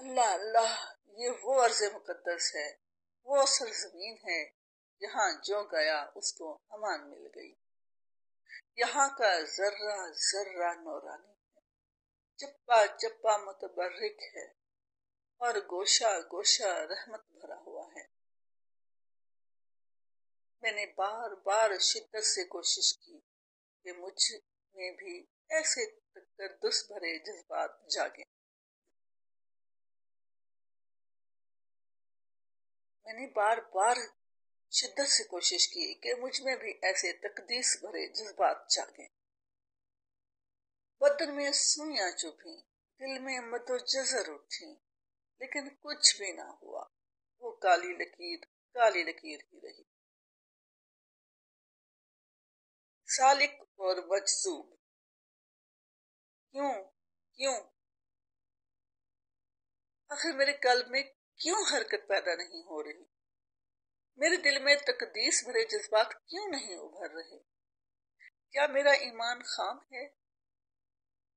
اللہ اللہ، یہ وہ ارض مقدس ہے، وہ سرزمین ہے جہاں جو گیا اس کو امان مل گئی۔ یہاں کا ذرہ ذرہ نورانی ہے، چپا چپا متبرک ہے، اور گوشہ گوشہ رحمت بھرا ہوا ہے۔ میں نے بار بار شدت سے کوشش کی کہ مجھ میں بھی ایسے تقدس بھرے جذبات جاگیں۔ میں نے بار بار شدت سے کوشش کی کہ مجھ میں بھی ایسے تقدیس بھرے جذبات جاگیں۔ بدن میں سوئیاں چبھیں، دل میں مد و جزر اٹھیں، لیکن کچھ بھی نہ ہوا، وہ کالی لکیر ہی رہی۔ سالک اور مجذوب، کیوں کیوں آخر میرے قلب میں کیوں حرکت پیدا نہیں ہو رہی؟ میرے دل میں تقدیس بھرے جذبات کیوں نہیں ابھر رہے؟ کیا میرا ایمان خام ہے؟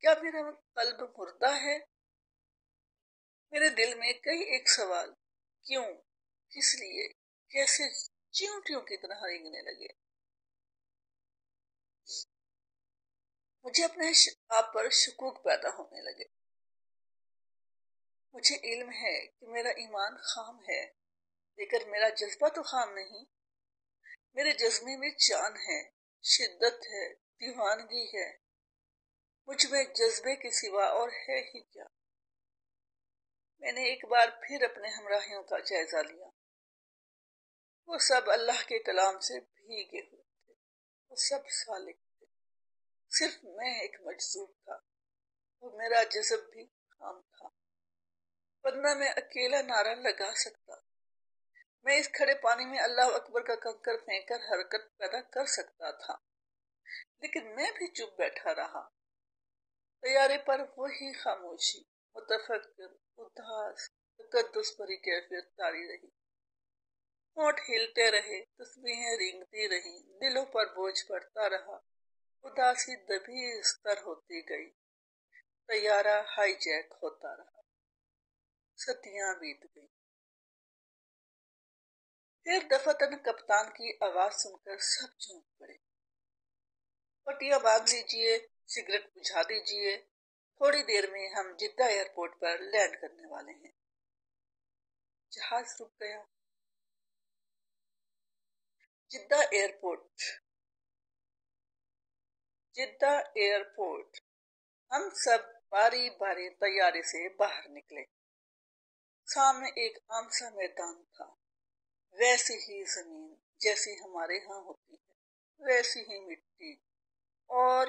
کیا میرا قلب مردہ ہے؟ میرے دل میں کئی ایک سوال کیوں، کس لیے، کیسے چیونٹیوں کی طرح رینگنے لگے۔ مجھے اپنے آپ پر شکوک پیدا ہونے لگے۔ مجھے علم ہے کہ میرا ایمان خام ہے، لیکن میرا جذبہ تو خام نہیں۔ میرے جذبے میں جان ہے، شدت ہے، دیوانگی ہے۔ مجھ میں جذبے کے سوا اور ہے ہی کیا؟ میں نے ایک بار پھر اپنے ہمراہیوں کا جائزہ لیا۔ وہ سب اللہ کے کلام سے بھیگے ہوئے تھے، وہ سب سالک تھے، صرف میں ایک مجذوب تھا، اور میرا جذب بھی خام تھا، ورنہ میں اکیلا نعرہ لگا سکتا، میں اس کھڑے پانی میں اللہ اکبر کا کنکر پھینک کر حرکت پیدا کر سکتا تھا، لیکن میں بھی چپ بیٹھا رہا۔ طیارے پر وہی خاموشی، متفکر، اداس، تقدس بھری کیفیت طاری رہی۔ ہونٹ ہلتے رہے، تسبیحیں رینگتی رہیں، دلوں پر بوجھ پڑتا رہا، اداسی دبی استر ہوتی گئی، طیارہ ہائی جیک ہوتا رہا، صدیاں بیت گئی۔ پھر دفعتاً کپتان کی آواز سن کر سب چونک پڑے۔ پٹیاں باندھ لیجئے، سگریٹ بجھا دیجئے، تھوڑی دیر میں ہم جدہ ایئرپورٹ پر لینڈ کرنے والے ہیں۔ جہاز رک گیا۔ جدہ ایئرپورٹ، ہم سب باری باری طیارے سے باہر نکلے۔ سامنے ایک عام سا میدان تھا، ویسی ہی زمین جیسی ہمارے ہاں ہوتی ہے، ویسی ہی مٹی، اور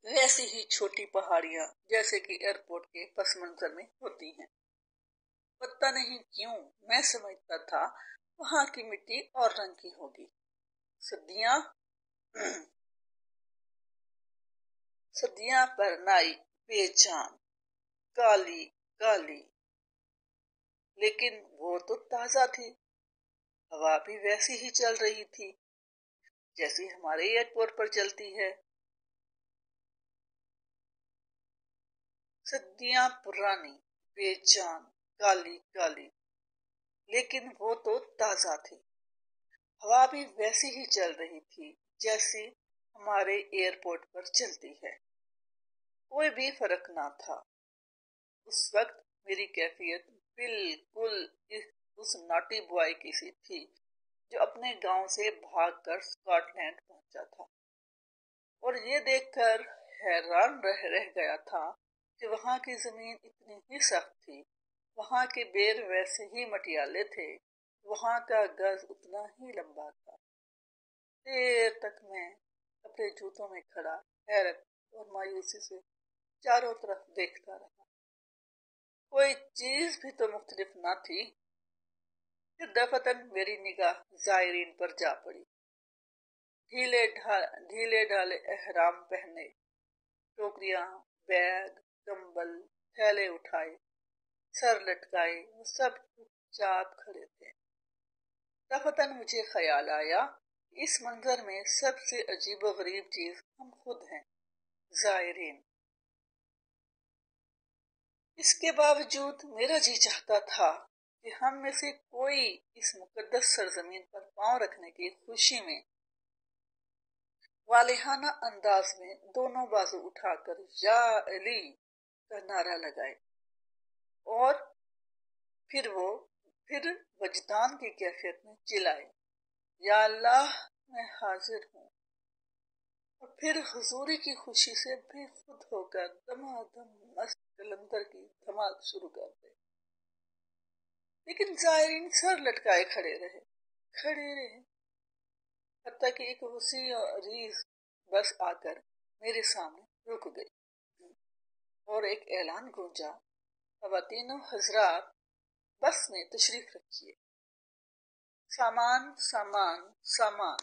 ویسی ہی چھوٹی پہاڑیاں جیسے کہ ایئرپورٹ کے پس منظر میں ہوتی ہیں۔ پتہ نہیں کیوں میں سمجھتا تھا وہاں کی مٹی اور رنگ کی ہوگی، صدیاں برنائی، بے جان، کالی کالی، لیکن وہ تو تازہ تھی۔ ہوا بھی ویسی ہی چل رہی تھی جیسی ہمارے ایئرپورٹ پر چلتی ہے۔ صدیاں پرانی، بے جان، کالی کالی، لیکن وہ تو تازہ تھی۔ ہوا بھی ویسی ہی چل رہی تھی جیسی ہمارے ایئرپورٹ پر چلتی ہے، کوئی بھی فرق نہ تھا۔ اس وقت میری کیفیت بالکل اس ناٹی بوائے کی سی تھی جو اپنے گاؤں سے بھاگ کر اسکاٹ لینڈ پہنچا تھا، اور یہ دیکھ کر حیران رہ گیا تھا کہ وہاں کی زمین اتنی ہی سخت تھی، وہاں کے بیر ویسے ہی مٹیالے تھے، وہاں کا گز اتنا ہی لمبا تھا۔ دیر تک میں اپنے جوتوں میں کھڑا حیرت اور مایوسی سے چاروں طرف دیکھتا رہا، کوئی چیز بھی تو مختلف نہ تھی۔ پھر دفعتاً میری نگاہ زائرین پر جا پڑی۔ ڈھیلے ڈھالے احرام پہنے، ٹوکریاں، بیگ، کمبل، تھیلے اٹھائے، سر لٹکائے، وہ سب چپ چاپ کھڑے تھے۔ دفعتاً مجھے خیال آیا کہ اس منظر میں سب سے عجیب و غریب چیز ہم خود ہیں، زائرین۔ اس کے باوجود میرا جی چاہتا تھا کہ ہم میں سے کوئی اس مقدس سرزمین پر پاؤں رکھنے کی خوشی میں والہانہ انداز میں دونوں بازو اٹھا کر یا علی کا نعرہ لگائے، اور پھر وجدان کی کیفیت میں چلائے، یا اللہ میں حاضر ہوں، اور پھر حضوری کی خوشی سے بے خود ہو کر دمادم مست کلندر کی دھمال شروع کر دے۔ لیکن زائرین سر لٹکائے کھڑے رہے، حتیٰ کہ ایک وسیع اور عریض بس آ کر میرے سامنے رک گئی، اور ایک اعلان گونجا، خواتین و حضرات، بس میں تشریف رکھیے، سامان سامان سامان۔